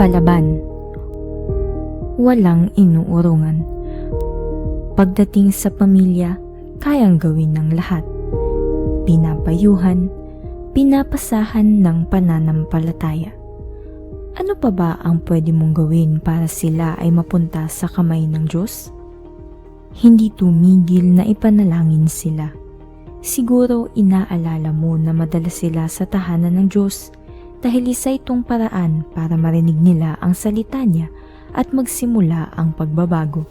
palaban. Walang inuurungan. Pagdating sa pamilya, kayang gawin ng lahat. Pinapayuhan, pinapasahan ng pananampalataya. Ano pa ba ang pwede mong gawin para sila ay mapunta sa kamay ng Diyos? Hindi tumigil na ipanalangin sila. Siguro inaalala mo na madalas sila sa tahanan ng Diyos dahil isa itong paraan para marinig nila ang salita niya at magsimula ang pagbabago.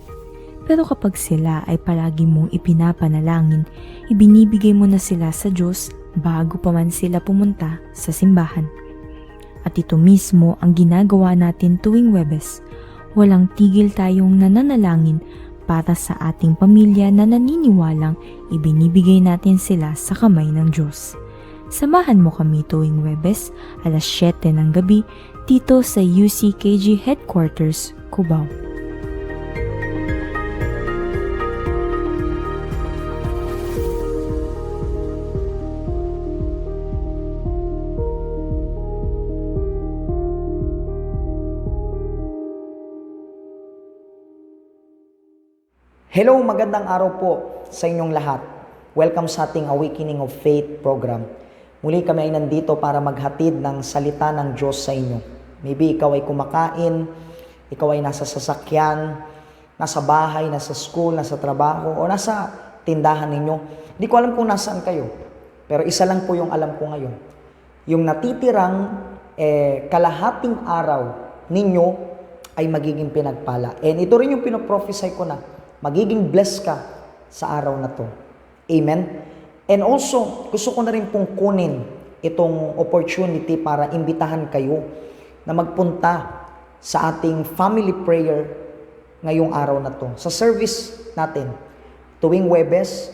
Pero kapag sila ay palagi mong ipinapanalangin, ibinibigay mo na sila sa Diyos bago pa man sila pumunta sa simbahan. At ito mismo ang ginagawa natin tuwing Huwebes. Walang tigil tayong nananalangin para sa ating pamilya na naniniwalang ibinibigay natin sila sa kamay ng Diyos. Samahan mo kami tuwing Huwebes, alas 7 ng gabi, dito sa UCKG Headquarters, Cubao. Hello, magandang araw po sa inyong lahat. Welcome sa ating Awakening of Faith program. Muli kami ay nandito para maghatid ng salita ng Diyos sa inyo. Maybe ikaw ay kumakain, ikaw ay nasa sasakyan, nasa bahay, nasa school, nasa trabaho, o nasa tindahan ninyo. Hindi ko alam kung nasaan kayo, pero isa lang po yung alam ko ngayon. Yung natitirang kalahating araw ninyo ay magiging pinagpala. And ito rin yung pinoprophesy ko na magiging blessed ka sa araw na to. Amen? And also, gusto ko na rin pong kunin itong opportunity para imbitahan kayo na magpunta sa ating family prayer ngayong araw na to. Sa service natin, tuwing Huwebes,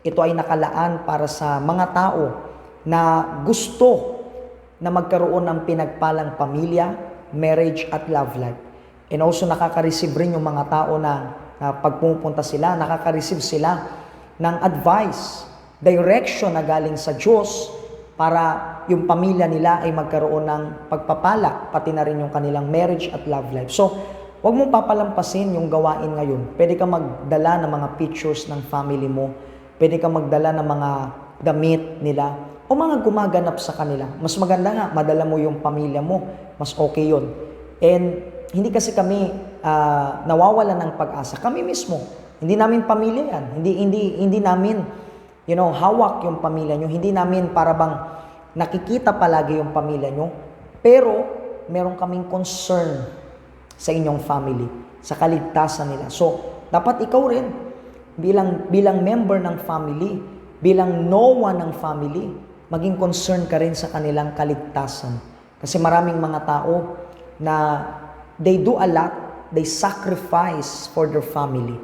ito ay nakalaan para sa mga tao na gusto na magkaroon ng pinagpalang pamilya, marriage at love life. And also nakaka-receive rin yung mga tao na pag pumupunta sila, nakaka-receive sila ng advice, direction na galing sa Diyos para yung pamilya nila ay magkaroon ng pagpapala, pati na rin yung kanilang marriage at love life. So, huwag mong papalampasin yung gawain ngayon. Pwede ka magdala ng mga pictures ng family mo, pwede ka magdala ng mga damit nila, o mga gumaganap sa kanila. Mas maganda nga, madala mo yung pamilya mo, mas okay yun. And hindi kasi kami nawawalan ng pag-asa. Kami mismo, hindi namin pamilya yan. Hindi namin, hawak yung pamilya nyo. Hindi namin para bang nakikita palagi yung pamilya nyo. Pero, meron kaming concern sa inyong family, sa kaligtasan nila. So, dapat ikaw rin, bilang member ng family, bilang Noah ng family, maging concern ka rin sa kanilang kaligtasan. Kasi maraming mga tao na they do a lot, they sacrifice for their family.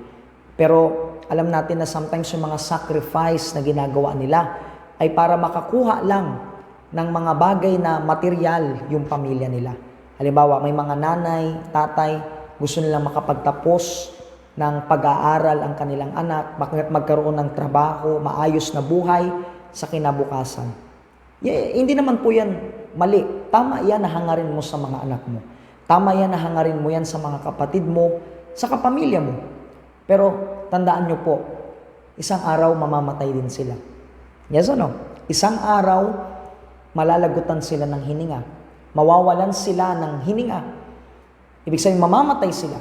Pero alam natin na sometimes yung mga sacrifice na ginagawa nila ay para makakuha lang ng mga bagay na material yung pamilya nila. Halimbawa, may mga nanay, tatay, gusto nilang makapagtapos ng pag-aaral ang kanilang anak, magkaroon ng trabaho, maayos na buhay sa kinabukasan. Hindi naman po yan mali. Tama yan na hangarin mo sa mga anak mo. Tama yan na hangarin mo yan sa mga kapatid mo, sa kapamilya mo. Pero tandaan nyo po, isang araw mamamatay din sila. Yes o no? Isang araw, malalagutan sila ng hininga. Mawawalan sila ng hininga. Ibig sabihin, mamamatay sila.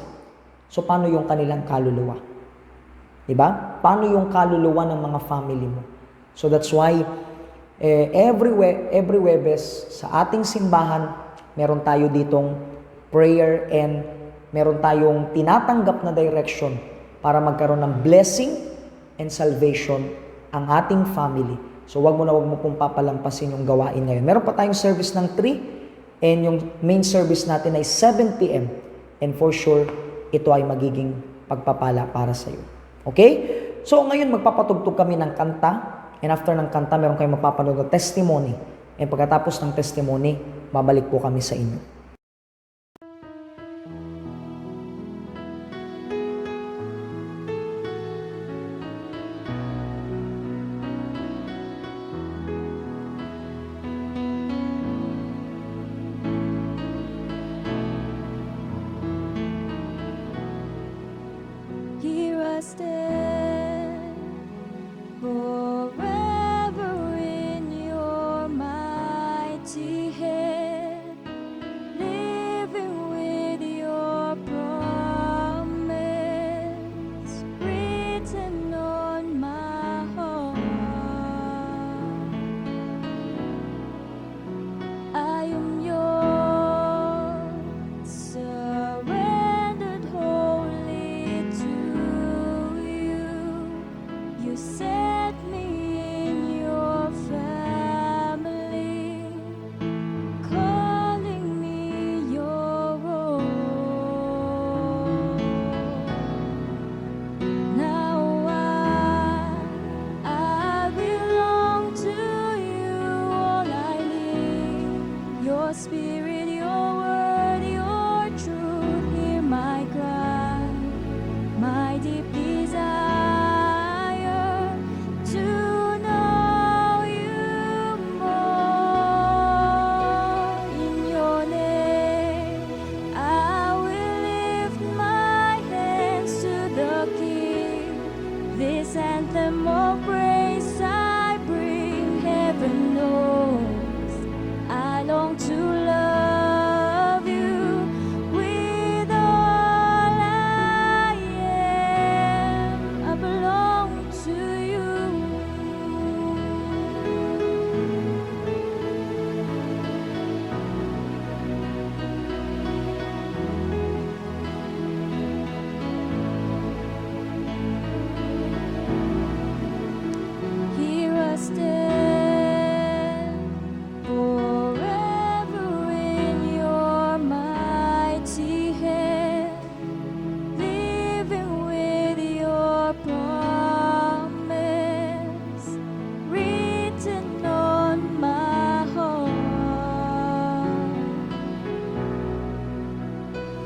So, paano yung kanilang kaluluwa? Diba? Paano yung kaluluwa ng mga family mo? So, that's why, every Huwebes, sa ating simbahan, meron tayo ditong prayer and meron tayong tinatanggap na direction para magkaroon ng blessing and salvation ang ating family. So wag mo pong papalampasin yung gawain ngayon. Meron pa tayong service ng 3 and yung main service natin ay 7 p.m. And for sure, ito ay magiging pagpapala para sa iyo. Okay? So ngayon magpapatugtog kami ng kanta and after ng kanta meron kayong mapapanood na testimony. And pagkatapos ng testimony, babalik po kami sa inyo. set me in your family, calling me your own. Now I belong to you. All I need, your spirit, your word, your truth. Hear my cry, my deep desire to know you more. In your name, I will lift my hands to the King. This anthem of praise I bring, heaven knows I long to love you with all I am. I belong to you. Here I stand forever in your mighty hand, living with your promise written on my heart.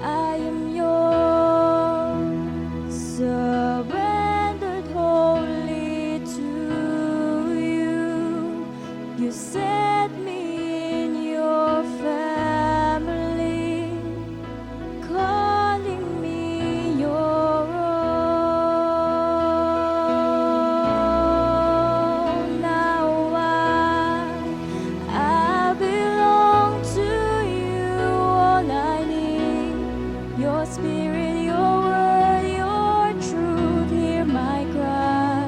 I am yours, surrendered wholly to you. You set me in your family, calling me your own. Now I belong to you. All I need, your spirit, your word, your truth. Hear my cry,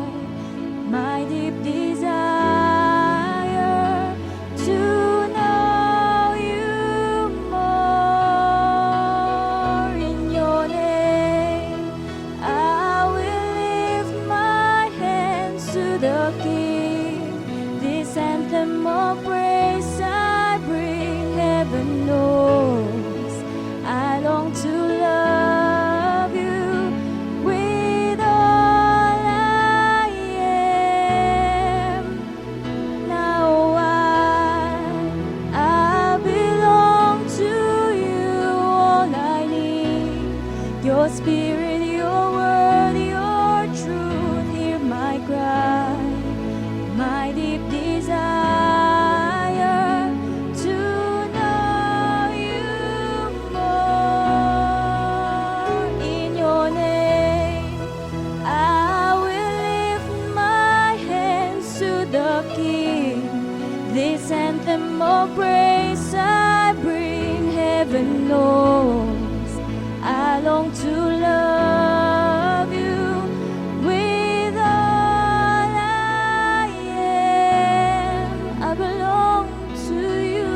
my deep desire to know you more. In your name, I will lift my hands to the King. This anthem of praise I bring, heaven knows I long to love you with all I am. Now I belong to you. All I need, your spirit, your word, your truth. Hear my cry, my deep desire to know you more. In your name, I will lift my hands to the King. This anthem of praise I bring, heaven knows I long to love you with all I am. I belong to you.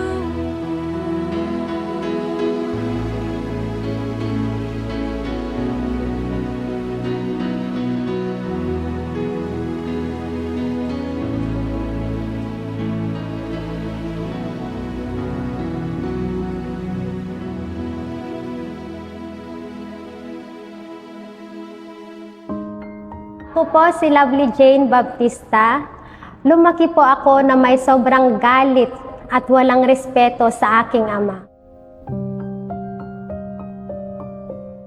Ako po si Lovely Jane Baptista. Lumaki po ako na may sobrang galit at walang respeto sa aking ama.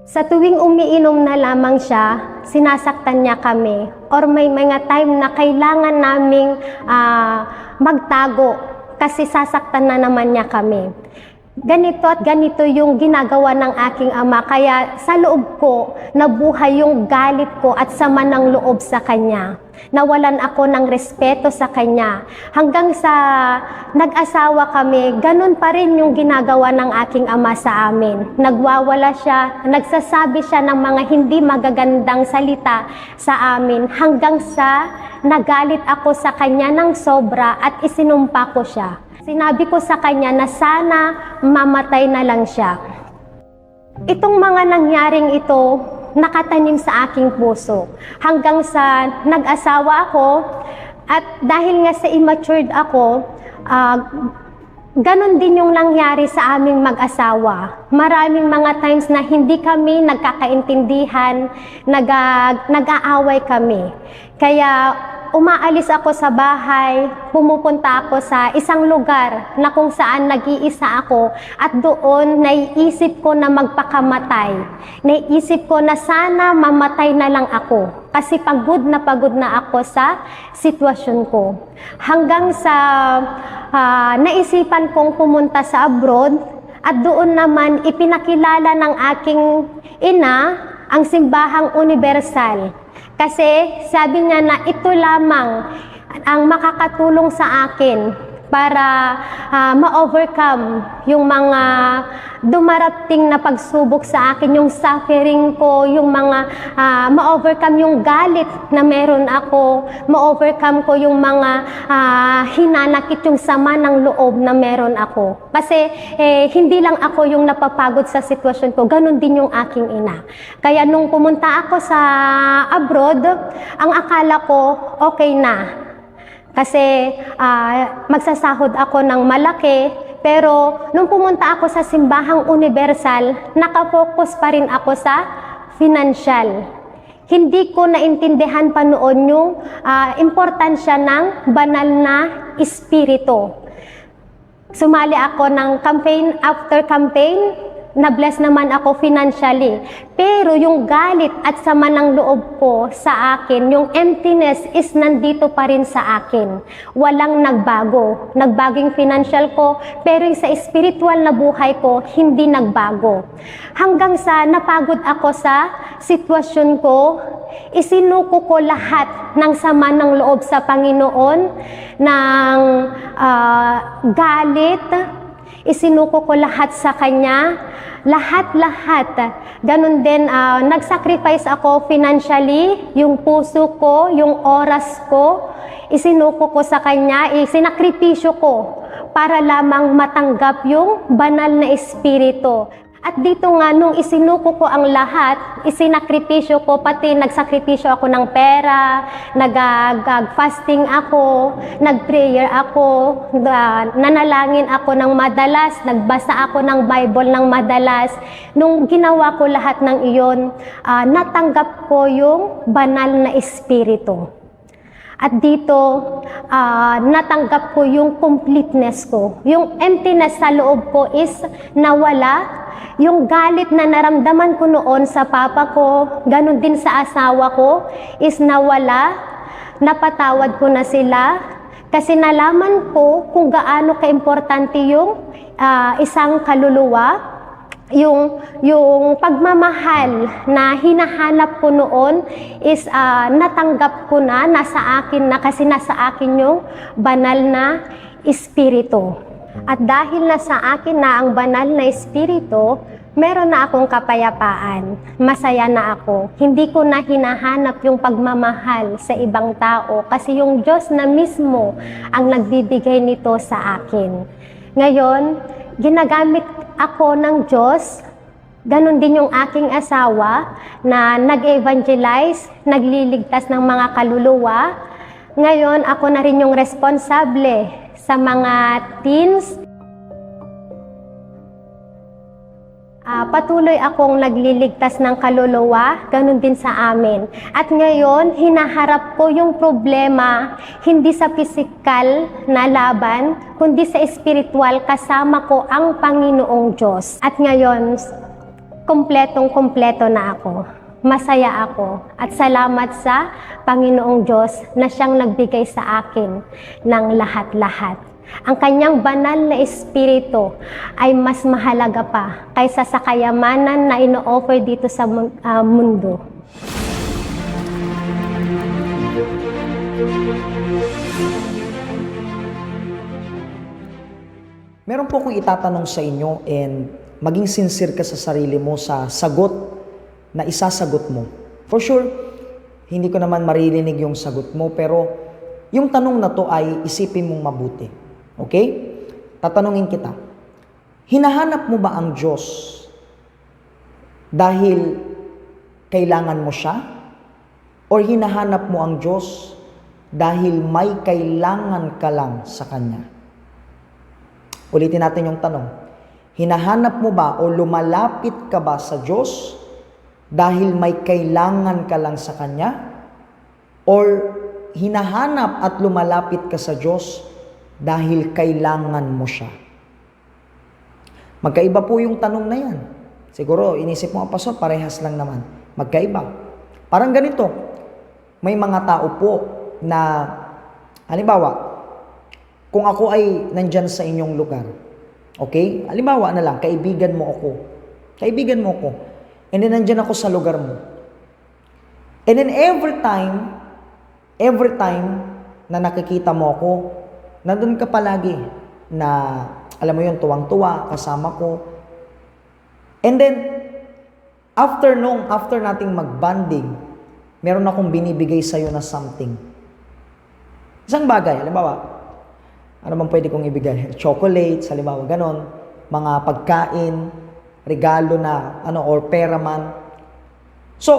Sa tuwing umiinom na lamang siya, sinasaktan niya kami. Or may mga time na kailangan naming magtago kasi sasaktan na naman niya kami. Ganito at ganito yung ginagawa ng aking ama, kaya sa loob ko nabuhay yung galit ko at sama ng loob sa kanya. Nawalan ako ng respeto sa kanya. Hanggang sa nag-asawa kami, ganun pa rin yung ginagawa ng aking ama sa amin. Nagwawala siya, nagsasabi siya ng mga hindi magagandang salita sa amin hanggang sa nagalit ako sa kanya ng sobra at isinumpa ko siya. Sinabi ko sa kanya na sana mamatay na lang siya. Itong mga nangyaring ito, nakatanim sa aking puso. Hanggang sa nag-asawa ako, at dahil nga sa immature ako, ganon din yung nangyari sa aming mag-asawa. Maraming mga times na hindi kami nagkakaintindihan, nag-aaway kami. Kaya umaalis ako sa bahay, pumupunta ako sa isang lugar na kung saan nag-iisa ako at doon naiisip ko na magpakamatay. Naiisip ko na sana mamatay na lang ako kasi pagod na ako sa sitwasyon ko. Hanggang sa naisipan kong pumunta sa abroad at doon naman ipinakilala ng aking ina ang Simbahang Universal. Kasi sabi niya na ito lamang ang makakatulong sa akin para ma-overcome yung mga dumarating na pagsubok sa akin, yung suffering ko, yung mga ma-overcome yung galit na meron ako, ma-overcome ko yung mga hinanakit, yung sama ng loob na meron ako. Kasi hindi lang ako yung napapagod sa sitwasyon ko, ganun din yung aking ina. Kaya nung pumunta ako sa abroad, ang akala ko okay na. Kasi magsasahod ako ng malaki, pero nung pumunta ako sa Simbahang Universal, nakafocus pa rin ako sa financial. Hindi ko naintindihan pa noon yung importansya ng banal na espiritu. Sumali ako ng campaign after campaign, na-bless naman ako financially. Pero yung galit at sama ng loob ko sa akin, yung emptiness is nandito pa rin sa akin. Walang nagbago. Nagbago yung financial ko, pero yung sa spiritual na buhay ko, hindi nagbago. Hanggang sa napagod ako sa sitwasyon ko, isinuko ko lahat ng sama ng loob sa Panginoon, ng galit, isinuko ko lahat sa Kanya, lahat. Ganun din, nag-sacrifice ako financially, yung puso ko, yung oras ko, isinuko ko sa Kanya, isinakripisyo ko para lamang matanggap yung banal na espiritu. At dito nga, nung isinuko ko ang lahat, isinakripisyo ko, pati nagsakripisyo ako ng pera, nag-fasting ako, nag-prayer ako, nanalangin ako ng madalas, nagbasa ako ng Bible ng madalas. Nung ginawa ko lahat ng iyon, natanggap ko yung banal na espiritu. At dito, natanggap ko yung completeness ko. Yung emptiness sa loob ko is nawala. Yung galit na naramdaman ko noon sa papa ko, ganun din sa asawa ko, is nawala. Napatawad ko na sila. Kasi nalaman ko kung gaano kaimportante yung isang kaluluwa. Yung pagmamahal na hinahanap ko noon is natanggap ko na, nasa akin na, kasi nasa akin yung banal na espiritu. At dahil nasa akin na ang banal na espiritu, meron na akong kapayapaan. Masaya na ako. Hindi ko na hinahanap yung pagmamahal sa ibang tao kasi yung Diyos na mismo ang nagbibigay nito sa akin. Ngayon, ginagamit ako ng Diyos. Ganon din yung aking asawa na nag-evangelize, nagliligtas ng mga kaluluwa. Ngayon, ako na rin yung responsable sa mga teens. Patuloy akong nagliligtas ng kaluluwa, ganun din sa amin. At ngayon, hinaharap ko yung problema, hindi sa pisikal na laban, kundi sa espiritual, kasama ko ang Panginoong Diyos. At ngayon, kumpletong-kumpleto na ako. Masaya ako at salamat sa Panginoong Diyos na siyang nagbigay sa akin ng lahat-lahat. Ang kanyang banal na espiritu ay mas mahalaga pa kaysa sa kayamanan na ino-offer dito sa mundo. Meron po akong itatanong sa inyo and maging sincere ka sa sarili mo sa sagot na isasagot mo. For sure, hindi ko naman maririnig yung sagot mo, pero yung tanong na to ay isipin mong mabuti. Okay? Tatanungin kita. Hinahanap mo ba ang Diyos dahil kailangan mo siya? Or hinahanap mo ang Diyos dahil may kailangan ka lang sa Kanya? Ulitin natin yung tanong. Hinahanap mo ba o lumalapit ka ba sa Diyos dahil may kailangan ka lang sa Kanya? Or hinahanap at lumalapit ka sa Diyos dahil kailangan mo siya? Magkaiba po yung tanong na yan. Siguro, inisip mo, Pastor, parehas lang naman. Magkaiba. Parang ganito, may mga tao po na, halimbawa, kung ako ay nandyan sa inyong lugar, okay? Halimbawa na lang, kaibigan mo ako. Kaibigan mo ako. And then nandyan ako sa lugar mo. And then every time na nakikita mo ako, nandun ka palagi na, alam mo yun, tuwang-tuwa, kasama ko. And then, after nating mag-bonding, meron akong binibigay sa'yo na something. Isang bagay, halimbawa, ano bang pwede kong ibigay? Chocolates, halimbawa, ganon. Mga pagkain, regalo na, or pera man. So,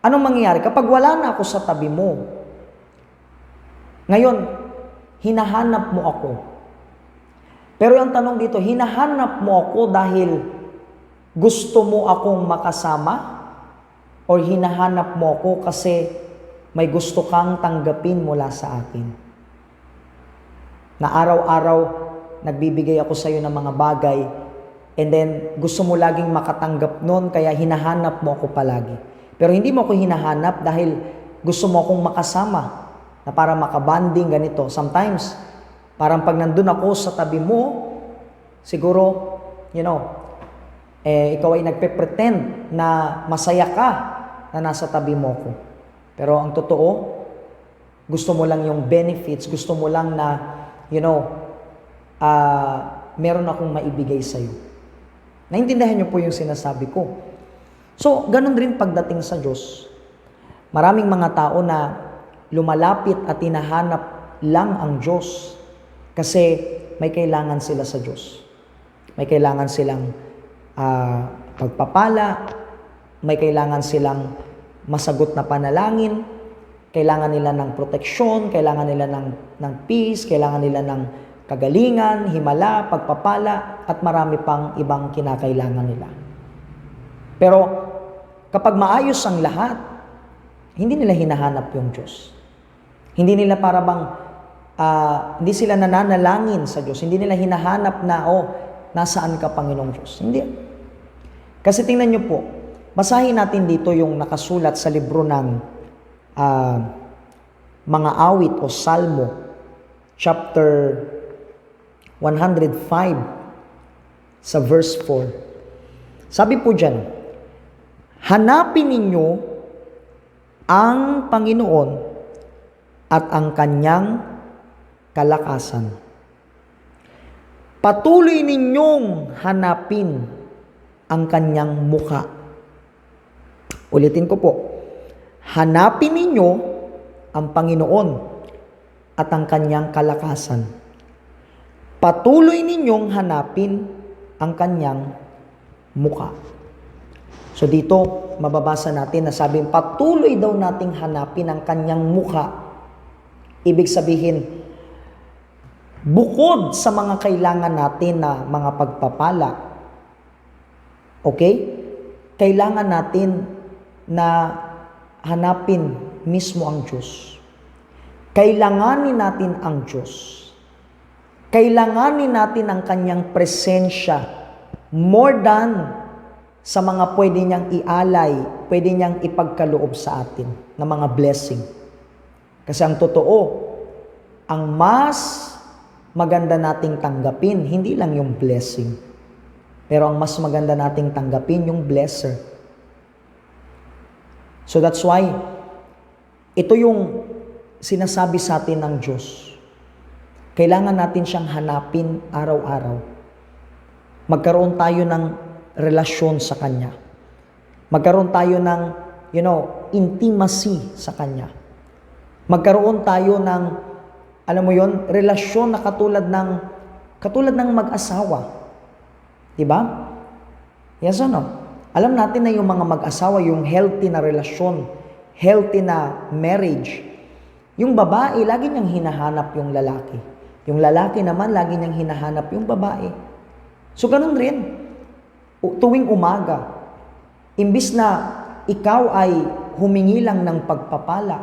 anong mangyayari? Kapag wala na ako sa tabi mo, ngayon, hinahanap mo ako. Pero ang tanong dito, hinahanap mo ako dahil gusto mo akong makasama? O hinahanap mo ako kasi may gusto kang tanggapin mula sa akin? Na araw-araw, nagbibigay ako sa iyo ng mga bagay, and then gusto mo laging makatanggap nun, kaya hinahanap mo ako palagi. Pero hindi mo ako hinahanap dahil gusto mo akong makasama, na para makabanding ganito. Sometimes, parang pag nandun ako sa tabi mo, siguro, ikaw ay nagpe-pretend na masaya ka na nasa tabi mo ko. Pero ang totoo, gusto mo lang yung benefits, gusto mo lang na, meron akong maibigay sa'yo. Naintindihan niyo po yung sinasabi ko. So, ganun rin pagdating sa Diyos. Maraming mga tao na lumalapit at hinahanap lang ang Diyos kasi may kailangan sila sa Diyos. May kailangan silang pagpapala, may kailangan silang masagot na panalangin, kailangan nila ng proteksyon, kailangan nila ng peace, kailangan nila ng kagalingan, himala, pagpapala, at marami pang ibang kinakailangan nila. Pero kapag maayos ang lahat, hindi nila hinahanap yung Diyos. Hindi nila para bang, hindi sila nananalangin sa Diyos. Hindi nila hinahanap na, nasaan ka, Panginoong Diyos? Hindi. Kasi tingnan niyo po, basahin natin dito yung nakasulat sa libro ng mga awit o Salmo, chapter 105, sa verse 4. Sabi po dyan, hanapin ninyo ang Panginoon at ang Kanyang kalakasan. Patuloy ninyong hanapin ang Kanyang mukha. Ulitin ko po. Hanapin ninyo ang Panginoon at ang Kanyang kalakasan. Patuloy ninyong hanapin ang Kanyang mukha. So dito, mababasa natin na sabing patuloy daw nating hanapin ang Kanyang mukha. Ibig sabihin, bukod sa mga kailangan natin na mga pagpapala, okay? Kailangan natin na hanapin mismo ang Diyos. Kailanganin natin ang Diyos. Kailanganin natin ang Kanyang presensya more than sa mga pwede niyang ialay, pwede niyang ipagkaloob sa atin na mga blessing. Kasi ang totoo, ang mas maganda nating tanggapin, hindi lang yung blessing, pero ang mas maganda nating tanggapin yung blesser. So that's why, ito yung sinasabi sa atin ng Diyos. Kailangan natin siyang hanapin araw-araw. Magkaroon tayo ng relasyon sa Kanya. Magkaroon tayo ng, intimacy sa Kanya. Magkaroon tayo ng, alam mo yon, relasyon na katulad ng mag-asawa. Diba? Yes o no? Alam natin na yung mga mag-asawa, yung healthy na relasyon, healthy na marriage, yung babae, lagi niyang hinahanap yung lalaki. Yung lalaki naman, lagi niyang hinahanap yung babae. So, ganun rin. Tuwing umaga, imbis na ikaw ay humingi lang ng pagpapala,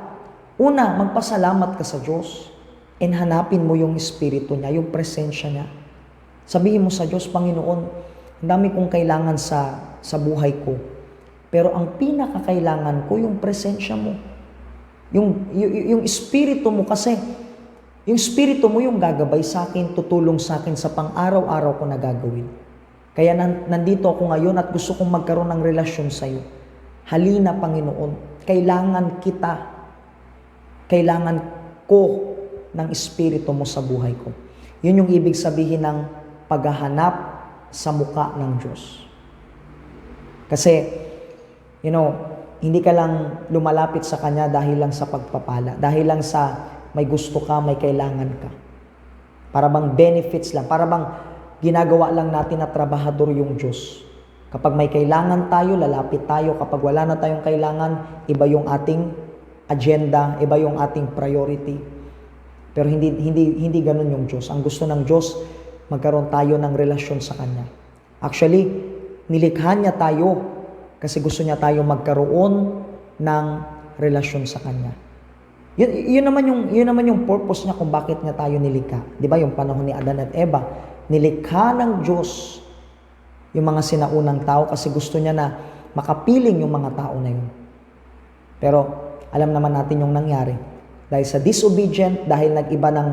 una, magpasalamat ka sa Diyos and hanapin mo yung Espiritu niya, yung presensya niya. Sabihin mo sa Diyos, Panginoon, ang dami kong kailangan sa buhay ko. Pero ang pinakakailangan ko, yung presensya mo. Yung Espiritu mo kasi, yung Espiritu mo yung gagabay sa akin, tutulong sa akin sa pang-araw-araw ko na gagawin. Kaya nandito ako ngayon at gusto kong magkaroon ng relasyon sa iyo. Halina, Panginoon. Kailangan kita. Kailangan ko ng Espiritu mo sa buhay ko. Yun yung ibig sabihin ng paghahanap sa muka ng Diyos. Kasi, hindi ka lang lumalapit sa Kanya dahil lang sa pagpapala. Dahil lang sa may gusto ka, may kailangan ka. Para bang benefits lang. Para bang ginagawa lang natin na trabahador yung Diyos. Kapag may kailangan tayo, lalapit tayo. Kapag wala na tayong kailangan, iba yung ating agenda, iba yung ating priority. Pero hindi ganun yung Diyos. Ang gusto ng Diyos, magkaroon tayo ng relasyon sa Kanya. Actually, nilikha niya tayo kasi gusto niya tayo magkaroon ng relasyon sa Kanya. Yun naman yung purpose niya kung bakit niya tayo nilikha. Di ba yung panahon ni Adan at Eva, nilikha ng Diyos yung mga sinaunang tao kasi gusto niya na makapiling yung mga tao na yun. Pero alam naman natin yung nangyari. Dahil sa disobedient, dahil nag-iba ng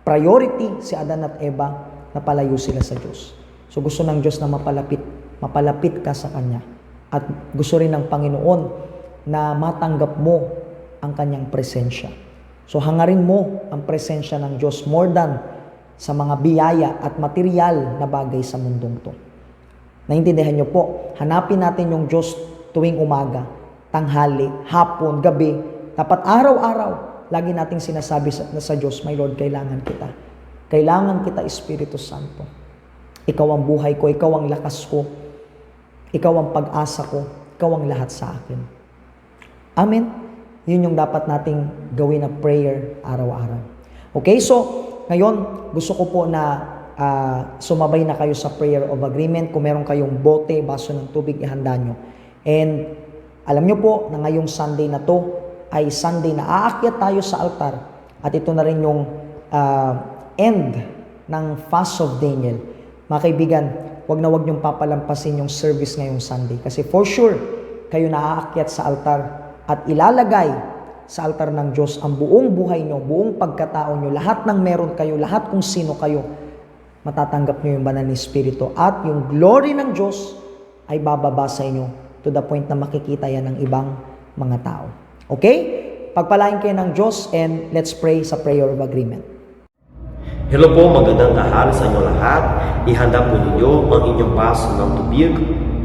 priority si Adan at Eva, napalayo sila sa Diyos. So gusto ng Diyos na mapalapit ka sa Kanya. At gusto rin ng Panginoon na matanggap mo ang Kanyang presensya. So hangarin mo ang presensya ng Diyos more than sa mga biyaya at material na bagay sa mundong to. Naintindihan niyo po, hanapin natin yung Diyos tuwing umaga, tanghali, hapon, gabi. Dapat araw-araw, lagi nating sinasabi sa Diyos, My Lord, kailangan kita. Kailangan kita, Espiritu Santo. Ikaw ang buhay ko, ikaw ang lakas ko, ikaw ang pag-asa ko, ikaw ang lahat sa akin. Amen? Yun yung dapat nating gawin na prayer araw-araw. Okay, so ngayon, gusto ko po na sumabay na kayo sa prayer of agreement. Kung meron kayong bote, baso ng tubig, ihanda nyo. And alam nyo po na ngayong Sunday na to ay Sunday na aakyat tayo sa altar. At ito na rin yung end ng Fast of Daniel. Mga kaibigan, wag nyong papalampasin yung service ngayong Sunday. Kasi for sure, kayo na aakyat sa altar at ilalagay sa altar ng Diyos ang buong buhay nyo, buong pagkatao nyo, lahat ng meron kayo, lahat kung sino kayo, matatanggap nyo yung banal na Espiritu at yung glory ng Diyos ay bababa sa inyo to the point na makikita yan ng ibang mga tao. Okay? Pagpalain kayo ng Diyos and let's pray sa prayer of agreement. Hello po, magandang kahal sa inyo lahat. Ihanda po ninyo ang inyong baso ng tubig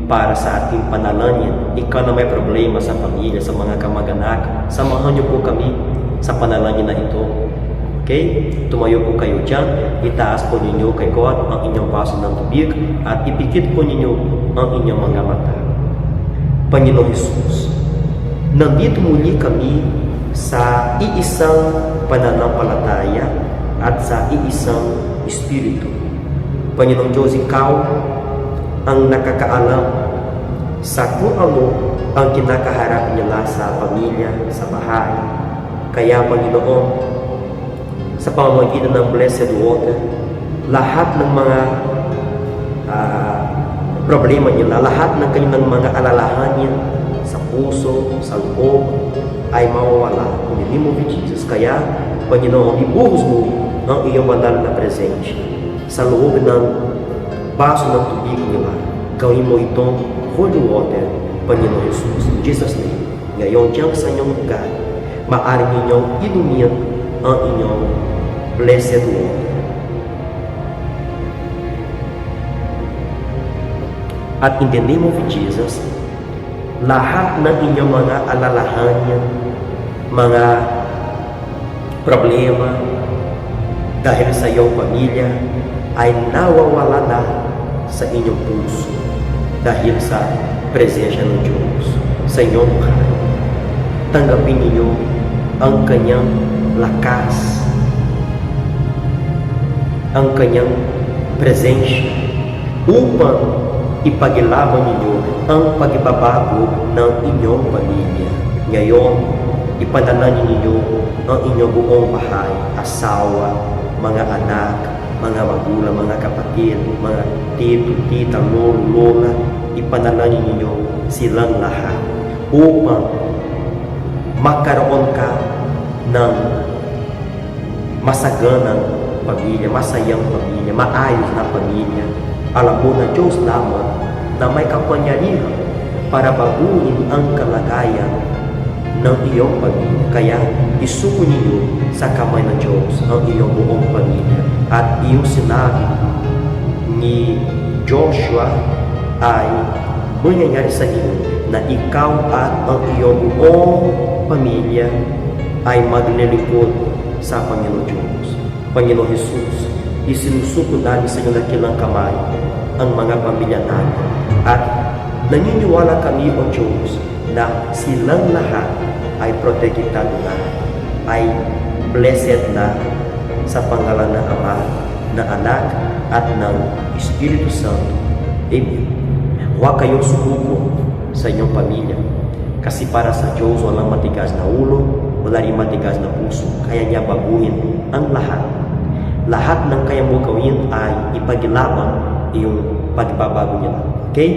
para sa ating panalangin. Ikaw na may problema sa pamilya, sa mga kamag-anak, samahan niyo po kami sa panalangin na ito. Okay? Tumayo po kayo dyan, itaas po ninyo kay God ang inyong baso ng tubig at ipikit po ninyo ang inyong mga mata. Panginoon Jesus, nandito muli kami sa iisang pananampalataya at sa iisang Espiritu. Panginoong Diyos, Ikaw ang nakakaalam sa kung ano ang kinakaharap nila sa pamilya, sa bahay. Kaya, Panginoon, sa pamamagitan ng blessed water, lahat ng mga problema nila, lahat ng kanilang mga alalahanin sa puso, sa loob, ay mawawala. In the name of Jesus. Kaya, Panginoon, ibuhos mo ang iyong banal na presensya sa loob ng baso ng tubig nila. Gawin mo itong holy water, Panginoon Jesus. In Jesus' name. Ngayon, diyan sa inyong lugar, maaari ninyong inumin ang inyong blessed water. At in the name of Jesus, lahat ng inyong mga alalahanin, mga problema dahil sa iyong pamilya ay nawawala na sa inyong puso dahil sa presensya ng Diyos sa inyong buhay. Tanggapin ninyo ang kanyang lakas, ang kanyang presensya upang ipaglaban ninyo ang pagbabago ng inyong pamilya. Ngayon, ipanalangin ninyo ang inyong buong bahay, asawa, mga anak, mga magulang, mga kapatid, mga tito, tita, lolo, lola. Ipanalangin ninyo silang lahat upang magkaroon ka ng masaganang pamilya, masayang pamilya, maayos na pamilya. Alam mo na Diyos lamang na may kapangyarihan para baguhin ang kalagayan ng iyong pamilya. Kaya isuko ninyo sa kamay ng Diyos ang iyong buong pamilya. At iyong sinabi ni Joshua ay mangyayari sa iyo na ikaw at ang iyong buong pamilya ay maglilingkod sa Panginoon Diyos. Panginoon Jesus, isinusuko namin sa iyong dakilang kamay ang mga pamilya namin. At naniniwala kami, O Diyos, na silang lahat ay protektado na, ay blessed na sa pangalan ng Ama, ng Anak, at ng Espiritu Santo. Amen. Huwag kayong sumuko sa inyong pamilya. Kasi para sa Diyos, walang matigas na ulo, wala rin matigas na puso. Kaya niya baguhin ang lahat. Lahat ng kaya mo gawin ay ipaglaban yung pagbabago niya. Okay?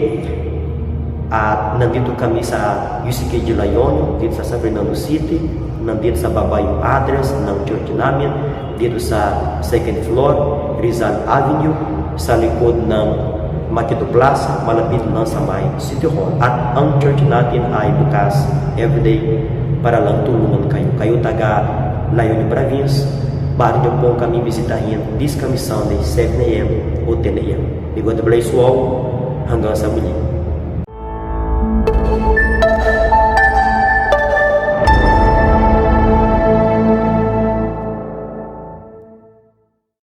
At nandito kami sa UCKG Layon, dito sa San Fernando City. Nandito sa baba yung address ng church namin. Dito sa second floor, Rizal Avenue, sa likod ng Makito Plaza, malapit lang sa may City Hall. At ang church natin ay bukas everyday para lang tulungan kayo. Kayo taga Layon Province, maaari niyo po kami bisitahin this coming Sunday, 7 a.m. o 10 a.m. May God bless you all. Hanggang sa muli.